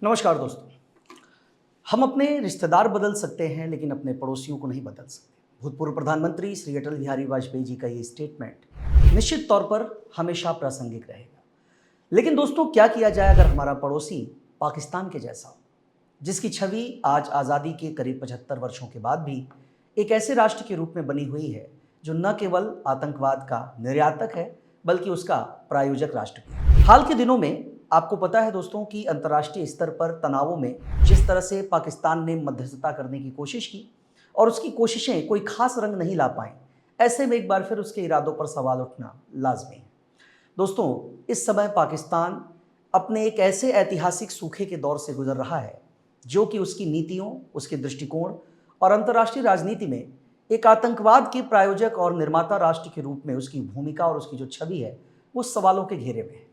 नमस्कार दोस्तों। हम अपने रिश्तेदार बदल सकते हैं लेकिन अपने पड़ोसियों को नहीं बदल सकते। भूतपूर्व प्रधानमंत्री श्री अटल बिहारी वाजपेयी जी का ये स्टेटमेंट निश्चित तौर पर हमेशा प्रासंगिक रहेगा। लेकिन दोस्तों, क्या किया जाए अगर हमारा पड़ोसी पाकिस्तान के जैसा हो, जिसकी छवि आज आज़ादी के करीब 75 वर्षों के बाद भी एक ऐसे राष्ट्र के रूप में बनी हुई है जो न केवल आतंकवाद का निर्यातक है बल्कि उसका प्रायोजक राष्ट्र भी है। हाल के दिनों में आपको पता है दोस्तों कि अंतर्राष्ट्रीय स्तर पर तनावों में जिस तरह से पाकिस्तान ने मध्यस्थता करने की कोशिश की और उसकी कोशिशें कोई खास रंग नहीं ला पाई, ऐसे में एक बार फिर उसके इरादों पर सवाल उठना लाजमी है। दोस्तों, इस समय पाकिस्तान अपने एक ऐसे ऐतिहासिक सूखे के दौर से गुजर रहा है जो कि उसकी नीतियों, उसके दृष्टिकोण और अंतर्राष्ट्रीय राजनीति में एक आतंकवाद के प्रायोजक और निर्माता राष्ट्र के रूप में उसकी भूमिका और उसकी जो छवि है वो सवालों के घेरे में है।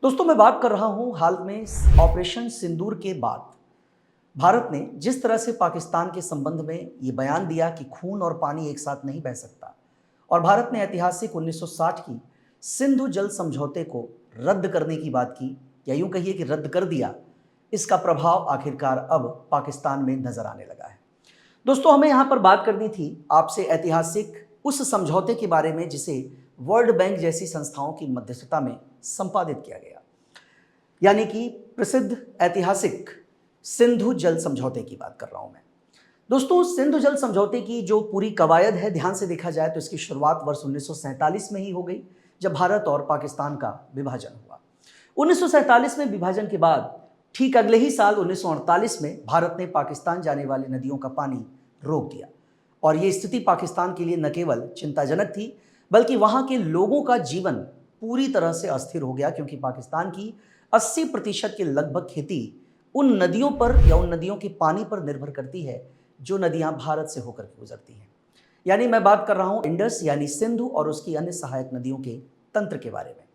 दोस्तों, मैं बात कर रहा हूं हाल में ऑपरेशन सिंदूर के बाद भारत ने जिस तरह से पाकिस्तान के संबंध में ये बयान दिया कि खून और पानी एक साथ नहीं बह सकता, और भारत ने ऐतिहासिक 1960 की सिंधु जल समझौते को रद्द करने की बात की, या यूं कहिए कि रद्द कर दिया। इसका प्रभाव आखिरकार अब पाकिस्तान में नजर आने लगा है। दोस्तों, हमें यहाँ पर बात करनी थी आपसे ऐतिहासिक उस समझौते के बारे में जिसे वर्ल्ड बैंक जैसी संस्थाओं की मध्यस्थता में संपादित किया गया, यानी कि प्रसिद्ध ऐतिहासिक सिंधु जल समझौते की बात कर रहा हूं मैं। दोस्तों, सिंधु जल समझौते की जो पूरी कवायद है, ध्यान से देखा जाए तो इसकी शुरुआत वर्ष 1947 में ही हो गई, जब भारत और पाकिस्तान का विभाजन हुआ। 1947 में विभाजन के बाद ठीक अगले ही साल 1948 में भारत ने पाकिस्तान जाने वाली नदियों का पानी रोक दिया, और ये स्थिति पाकिस्तान के लिए न केवल चिंताजनक थी बल्कि वहां के लोगों का जीवन पूरी तरह से अस्थिर हो गया, क्योंकि पाकिस्तान की 80% की लगभग खेती उन नदियों पर या उन नदियों के पानी पर निर्भर करती है जो नदियां भारत से होकर के गुजरती हैं। यानी मैं बात कर रहा हूं इंडस यानी सिंधु और उसकी अन्य सहायक नदियों के तंत्र के बारे में।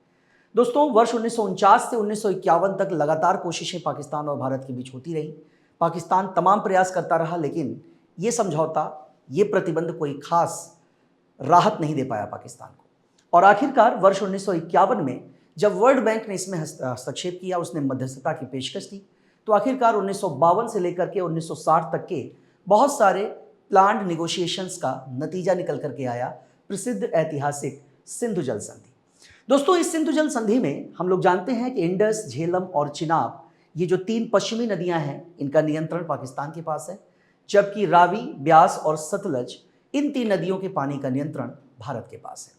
दोस्तों, वर्ष 1949 से 1951 तक लगातार कोशिशें पाकिस्तान और भारत के बीच होती रही। पाकिस्तान तमाम प्रयास करता रहा, लेकिन ये समझौता, ये प्रतिबंध कोई खास राहत नहीं दे पाया पाकिस्तान को। और आखिरकार वर्ष 1951 में जब वर्ल्ड बैंक ने इसमें हस्तक्षेप किया, उसने मध्यस्थता की पेशकश की, तो आखिरकार 1952 से लेकर के 1960 तक के बहुत सारे प्लान्ड निगोशिएशंस का नतीजा निकल करके आया प्रसिद्ध ऐतिहासिक सिंधु जल संधि। दोस्तों, इस सिंधु जल संधि में हम लोग जानते हैं कि इंडस, झेलम और चिनाब, ये जो 3 पश्चिमी नदियां हैं, इनका नियंत्रण पाकिस्तान के पास है, जबकि रावी, ब्यास और सतलज, इन 3 नदियों के पानी का नियंत्रण भारत के पास है।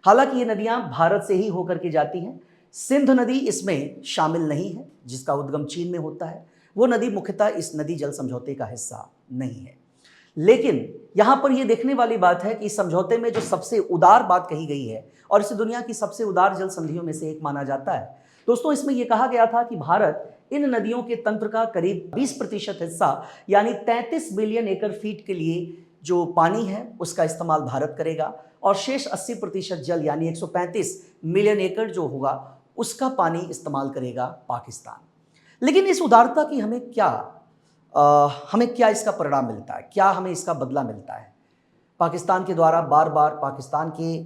हालांकि ये नदियां भारत से ही होकर के जाती हैं। सिंध नदी इसमें शामिल नहीं है, जिसका उद्गम चीन में होता है। वो नदी मुख्यतः इस नदी जल समझौते का हिस्सा नहीं है। लेकिन यहां पर यह देखने वाली बात है कि इस समझौते में जो सबसे उदार बात कही गई है, और इसे दुनिया की सबसे उदार जल संधियों में से एक माना जाता है। दोस्तों, इसमें यह कहा गया था कि भारत इन नदियों के तंत्र का करीब 20% हिस्सा यानी 33 बिलियन एकड़ फीट के लिए जो पानी है उसका इस्तेमाल भारत करेगा, और शेष 80% जल यानी 135 मिलियन एकड़ जो होगा उसका पानी इस्तेमाल करेगा पाकिस्तान। लेकिन इस उदारता की हमें क्या इसका परिणाम मिलता है, क्या हमें इसका बदला मिलता है? पाकिस्तान के द्वारा बार बार पाकिस्तान के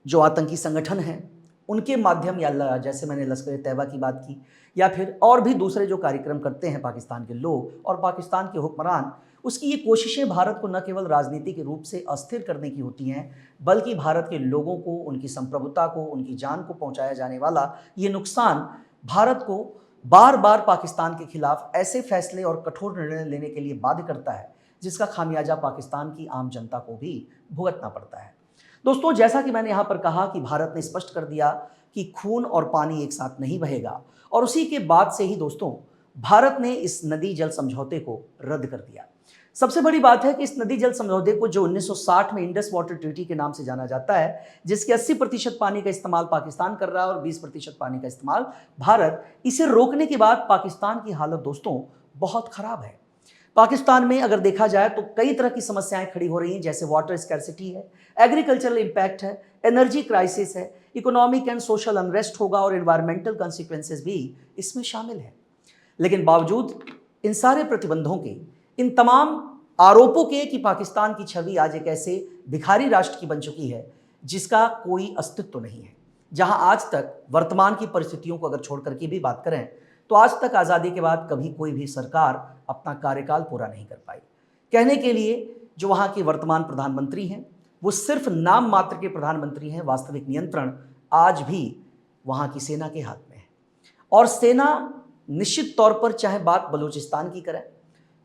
जो आतंकी संगठन हैं उनके माध्यम, या जैसे मैंने लश्कर तैयबा की बात की, या फिर और भी दूसरे जो कार्यक्रम करते हैं पाकिस्तान के लोग और पाकिस्तान के हुक्मरान, उसकी ये कोशिशें भारत को न केवल राजनीतिक रूप से अस्थिर करने की होती हैं, बल्कि भारत के लोगों को, उनकी संप्रभुता को, उनकी जान को पहुंचाया जाने वाला ये नुकसान भारत को बार बार पाकिस्तान के खिलाफ ऐसे फैसले और कठोर निर्णय लेने के लिए बाध्य करता है जिसका खामियाजा पाकिस्तान की आम जनता को भी भुगतना पड़ता है। दोस्तों, जैसा कि मैंने यहाँ पर कहा कि भारत ने स्पष्ट कर दिया कि खून और पानी एक साथ नहीं बहेगा, और उसी के बाद से ही दोस्तों भारत ने इस नदी जल समझौते को रद्द कर दिया। सबसे बड़ी बात है कि इस नदी जल समझौते को, जो 1960 में इंडस वाटर ट्रीटी के नाम से जाना जाता है, जिसके 80% पानी का इस्तेमाल पाकिस्तान कर रहा है और 20% पानी का इस्तेमाल भारत, इसे रोकने के बाद पाकिस्तान की हालत दोस्तों बहुत खराब है। पाकिस्तान में अगर देखा जाए तो कई तरह की समस्याएं खड़ी हो रही हैं, जैसे वाटर स्कैर्सिटी है, एग्रीकल्चरल इंपैक्ट है, एनर्जी क्राइसिस है, इकोनॉमिक एंड सोशल अनरेस्ट होगा, और एनवायरमेंटल कॉन्सिक्वेंसेस भी इसमें शामिल है। लेकिन बावजूद इन सारे प्रतिबंधों के, इन तमाम आरोपों के कि पाकिस्तान की छवि आज एक ऐसे भिखारी राष्ट्र की बन चुकी है जिसका कोई अस्तित्व नहीं है, जहां आज तक वर्तमान की परिस्थितियों को अगर छोड़ करके भी बात करें तो आज तक आज़ादी के बाद कभी कोई भी सरकार अपना कार्यकाल पूरा नहीं कर पाई। कहने के लिए जो वहाँ के वर्तमान प्रधानमंत्री हैं वो सिर्फ नाम मात्र के प्रधानमंत्री हैं, वास्तविक नियंत्रण आज भी वहाँ की सेना के हाथ में है। और सेना निश्चित तौर पर चाहे बात बलूचिस्तान की करें,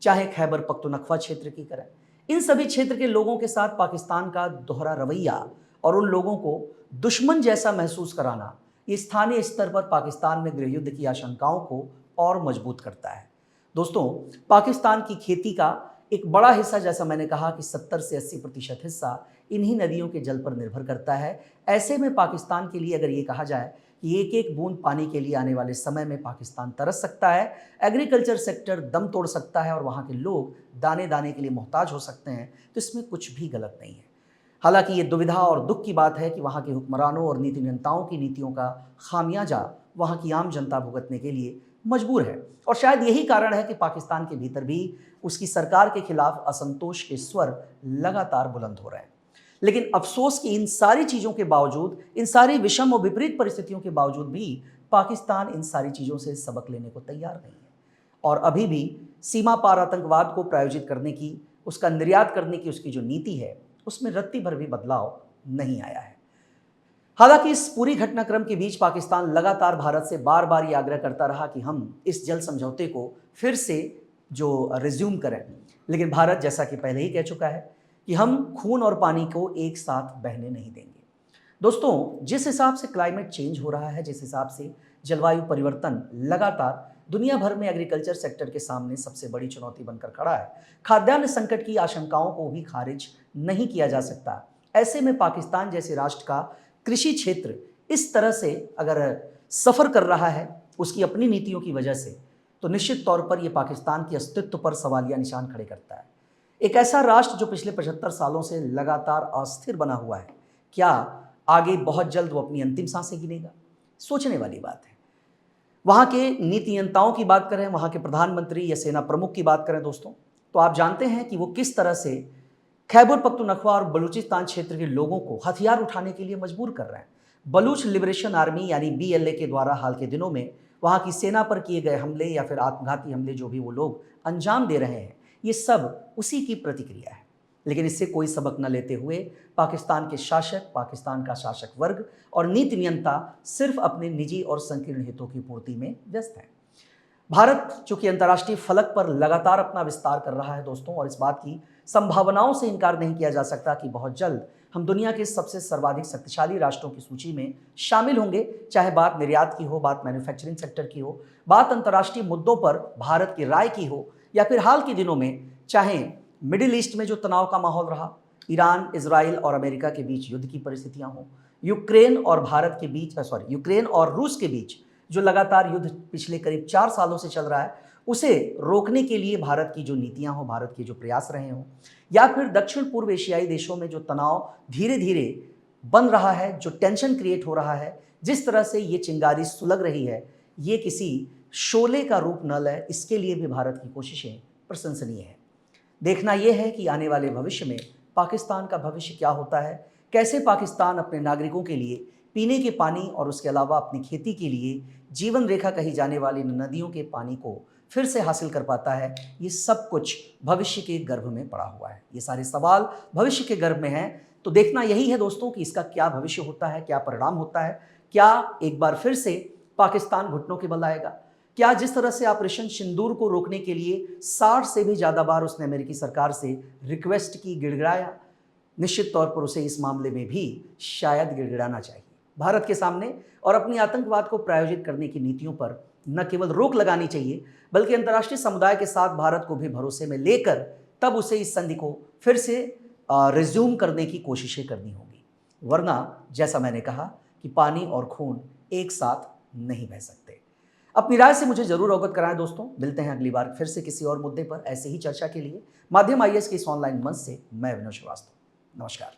चाहे खैबर पख्तूनख्वा क्षेत्र की करें, इन सभी क्षेत्र के लोगों के साथ पाकिस्तान का दोहरा रवैया और उन लोगों को दुश्मन जैसा महसूस कराना, ये स्थानीय स्तर पर पाकिस्तान में गृह युद्ध की आशंकाओं को और मजबूत करता है। दोस्तों, पाकिस्तान की खेती का एक बड़ा हिस्सा, जैसा मैंने कहा कि 70 से 80% हिस्सा इन्हीं नदियों के जल पर निर्भर करता है। ऐसे में पाकिस्तान के लिए अगर ये कहा जाए कि एक एक बूंद पानी के लिए आने वाले समय में पाकिस्तान तरस सकता है, एग्रीकल्चर सेक्टर दम तोड़ सकता है और वहाँ के लोग दाने दाने के लिए मोहताज हो सकते हैं, तो इसमें कुछ भी गलत नहीं है। हालांकि ये दुविधा और दुख की बात है कि वहाँ के हुक्मरानों और नीति नियंताओं की नीतियों का खामियाजा वहाँ की आम जनता भुगतने के लिए मजबूर है। और शायद यही कारण है कि पाकिस्तान के भीतर भी उसकी सरकार के खिलाफ असंतोष के स्वर लगातार बुलंद हो रहे हैं। लेकिन अफसोस कि इन सारी चीज़ों के बावजूद, इन सारी विषम और विपरीत परिस्थितियों के बावजूद भी पाकिस्तान इन सारी चीज़ों से सबक लेने को तैयार नहीं है और अभी भी सीमा पार आतंकवाद को प्रायोजित करने की, उसका निर्यात करने की उसकी जो नीति है, उसमें रत्ती भर भी बदलाव नहीं आया है। हालांकि इस पूरी घटनाक्रम के बीच पाकिस्तान लगातार भारत से बार बार ये आग्रह करता रहा कि हम इस जल समझौते को फिर से जो रिज्यूम करें, लेकिन भारत जैसा कि पहले ही कह चुका है कि हम खून और पानी को एक साथ बहने नहीं देंगे। दोस्तों, जिस हिसाब से क्लाइमेट चेंज हो रहा है, जिस हिसाब से जलवायु परिवर्तन लगातार दुनिया भर में एग्रीकल्चर सेक्टर के सामने सबसे बड़ी चुनौती बनकर खड़ा है, खाद्यान्न संकट की आशंकाओं को भी खारिज नहीं किया जा सकता। ऐसे में पाकिस्तान जैसे राष्ट्र का कृषि क्षेत्र इस तरह से अगर सफ़र कर रहा है उसकी अपनी नीतियों की वजह से, तो निश्चित तौर पर यह पाकिस्तान के अस्तित्व पर सवालिया निशान खड़े करता है। एक ऐसा राष्ट्र जो पिछले 75 सालों से लगातार अस्थिर बना हुआ है, क्या आगे बहुत जल्द वो अपनी अंतिम सांसें गिनेगा? सोचने वाली बात है। वहाँ के नीति नियंताओं की बात करें, वहाँ के प्रधानमंत्री या सेना प्रमुख की बात करें दोस्तों, तो आप जानते हैं कि वो किस तरह से खैबर पख्तूनख्वा और बलूचिस्तान क्षेत्र के लोगों को हथियार उठाने के लिए मजबूर कर रहे हैं। बलूच लिबरेशन आर्मी यानी BLA के द्वारा हाल के दिनों में वहाँ की सेना पर किए गए हमले या फिर आत्मघाती हमले जो भी वो लोग अंजाम दे रहे हैं, ये सब उसी की प्रतिक्रिया है। लेकिन इससे कोई सबक न लेते हुए पाकिस्तान के शासक, पाकिस्तान का शासक वर्ग और नीति नियंता सिर्फ अपने निजी और संकीर्ण हितों की पूर्ति में व्यस्त है। भारत चूंकि अंतर्राष्ट्रीय फलक पर लगातार अपना विस्तार कर रहा है दोस्तों, और इस बात की संभावनाओं से इनकार नहीं किया जा सकता कि बहुत जल्द हम दुनिया के सबसे सर्वाधिक शक्तिशाली राष्ट्रों की सूची में शामिल होंगे। चाहे बात निर्यात की हो, बात मैन्युफैक्चरिंग सेक्टर की हो, बात अंतर्राष्ट्रीय मुद्दों पर भारत की राय की हो, या फिर हाल के दिनों में चाहे मिडिल ईस्ट में जो तनाव का माहौल रहा, ईरान, इजराइल और अमेरिका के बीच युद्ध की परिस्थितियां हों, यूक्रेन और रूस के बीच जो लगातार युद्ध पिछले करीब 4 सालों से चल रहा है, उसे रोकने के लिए भारत की जो नीतियां हों, भारत के जो प्रयास रहे हों, या फिर दक्षिण पूर्व एशियाई देशों में जो तनाव धीरे धीरे बन रहा है, जो टेंशन क्रिएट हो रहा है, जिस तरह से ये चिंगारी सुलग रही है, ये किसी शोले का रूप न ले, इसके लिए भी भारत की कोशिशें प्रशंसनीय है। देखना यह है कि आने वाले भविष्य में पाकिस्तान का भविष्य क्या होता है, कैसे पाकिस्तान अपने नागरिकों के लिए पीने के पानी और उसके अलावा अपनी खेती के लिए जीवन रेखा कही जाने वाली नदियों के पानी को फिर से हासिल कर पाता है। ये सब कुछ भविष्य के गर्भ में पड़ा हुआ है। ये सारे सवाल भविष्य के गर्भ में हैं, तो देखना यही है दोस्तों कि इसका क्या भविष्य होता है, क्या परिणाम होता है। क्या एक बार फिर से पाकिस्तान घुटनों के बल आएगा? क्या जिस तरह से ऑपरेशन सिंदूर को रोकने के लिए 60 से भी ज़्यादा बार उसने अमेरिकी सरकार से रिक्वेस्ट की, गिड़गिड़ाया, निश्चित तौर पर उसे इस मामले में भी शायद गिड़गिड़ाना चाहिए। भारत के सामने और अपनी आतंकवाद को प्रायोजित करने की नीतियों पर न केवल रोक लगानी चाहिए, बल्कि अंतर्राष्ट्रीय समुदाय के साथ भारत को भी भरोसे में लेकर तब उसे इस संधि को फिर से रिज्यूम करने की कोशिशें करनी होगी। वरना जैसा मैंने कहा कि पानी और खून एक साथ नहीं बह सकते। अपनी राय से मुझे जरूर अवगत कराएं दोस्तों। मिलते हैं अगली बार फिर से किसी और मुद्दे पर ऐसे ही चर्चा के लिए। माध्यम IAS के इस ऑनलाइन मंच से मैं विनोद श्रीवास्तव। नमस्कार।